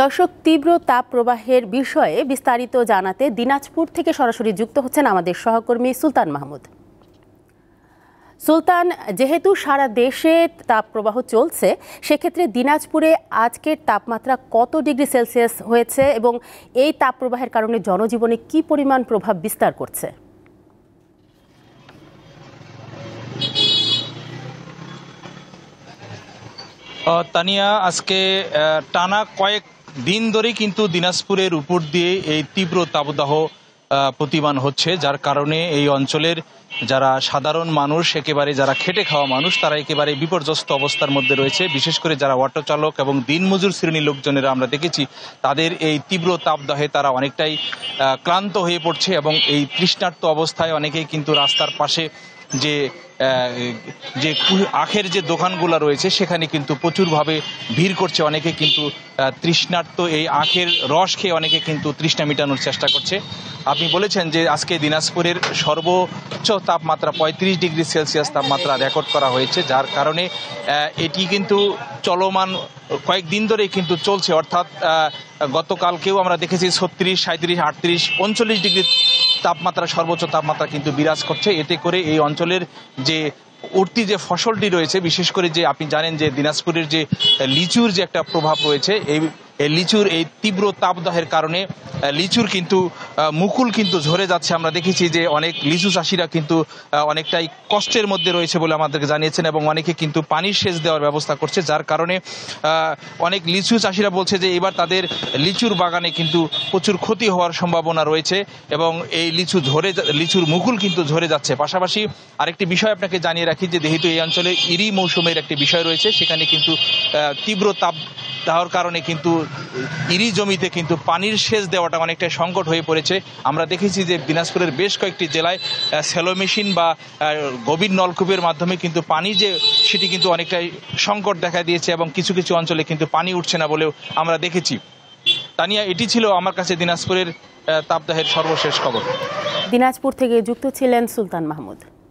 দর্শক, তীব্র তাপ প্রবাহের বিষয়ে বিস্তারিত জানাতে দিনাজপুর থেকে সরাসরি যুক্ত হচ্ছেন আমাদের সহকর্মী সুলতান মাহমুদ। সুলতান, যেহেতু সারা দেশে তাপ প্রবাহ চলছে, সেক্ষেত্রে দিনাজপুরে আজকের তাপমাত্রা কত ডিগ্রি সেলসিয়াস হয়েছে এবং এই তাপ প্রবাহের কারণে জনজীবনে কি পরিমাণ প্রভাব বিস্তার করছে? তানিয়া, আজকে টানা কয়েক দিন ধরেই কিন্তু দিনাজপুরের উপর দিয়ে এই তীব্র তাপদাহ প্রতিমান হচ্ছে, যার কারণে এই অঞ্চলের যারা সাধারণ মানুষ, একেবারে যারা খেটে খাওয়া মানুষ, তারা একেবারে বিপর্যস্ত অবস্থার মধ্যে রয়েছে। বিশেষ করে যারা অটো চালক এবং দিনমজুর শ্রেণীর লোকজনেরা আমরা দেখেছি, তাদের এই তীব্র তাপদাহে তারা অনেকটাই ক্লান্ত হয়ে পড়ছে এবং এই তৃষ্ণার্ত অবস্থায় অনেকেই কিন্তু রাস্তার পাশে যে যে আখের যে দোকানগুলো রয়েছে সেখানে কিন্তু প্রচুরভাবে ভিড় করছে। অনেকে কিন্তু তৃষ্ণার্ত এই আখের রস খেয়ে অনেকে কিন্তু তৃষ্ণা মেটানোর চেষ্টা করছে। আপনি বলেছেন যে আজকে দিনাজপুরের সর্বোচ্চ তাপমাত্রা 35 ডিগ্রি সেলসিয়াস তাপমাত্রা রেকর্ড করা হয়েছে, যার কারণে এটি কিন্তু চলমান কয়েকদিন ধরেই কিন্তু চলছে। অর্থাৎ গতকালকেও আমরা দেখেছি 36, 37, 38, 39 ডিগ্রি তাপমাত্রা, সর্বোচ্চ তাপমাত্রা কিন্তু বিরাজ করছে। এতে করে এই অঞ্চলের যে উঠতি যে ফসলটি রয়েছে, বিশেষ করে যে আপনি জানেন যে দিনাজপুরের যে লিচুর যে একটা প্রভাব রয়েছে, এই লিচুর এই তীব্র তাপদাহের কারণে লিচুর কিন্তু মুকুল কিন্তু ঝরে যাচ্ছে। আমরা দেখেছি যে অনেক লিচু চাষিরা কিন্তু অনেকটাই কষ্টের মধ্যে রয়েছে বলে আমাদেরকে জানিয়েছেন এবং অনেকে কিন্তু পানির সেচ দেওয়ার ব্যবস্থা করছে, যার কারণে অনেক লিচু চাষিরা বলছে যে এবার তাদের লিচুর বাগানে কিন্তু প্রচুর ক্ষতি হওয়ার সম্ভাবনা রয়েছে এবং এই লিচুর মুকুল কিন্তু ঝরে যাচ্ছে। পাশাপাশি আরেকটি বিষয় আপনাকে জানিয়ে রাখি যে যেহেতু এই অঞ্চলে ইরি মৌসুমের একটি বিষয় রয়েছে, সেখানে কিন্তু তীব্র তাপ দেওয়ার কারণে কিন্তু ইরি জমিতে কিন্তু পানির সেচ দেওয়াটা অনেকটাই সংকট হয়ে পড়েছে। আমরা দেখেছি যে দিনাজপুরের বেশ কয়েকটি জেলায় স্যালো মেশিন বা গভীর নলকূপের মাধ্যমে কিন্তু পানি যে সেটি কিন্তু অনেকটাই সংকট দেখা দিয়েছে এবং কিছু কিছু অঞ্চলে কিন্তু পানি উঠছে না বলেও আমরা দেখেছি। তানিয়া, এটি ছিল আমার কাছে দিনাজপুরের তাপদাহের সর্বশেষ খবর। দিনাজপুর থেকে যুক্ত ছিলেন সুলতান মাহমুদ।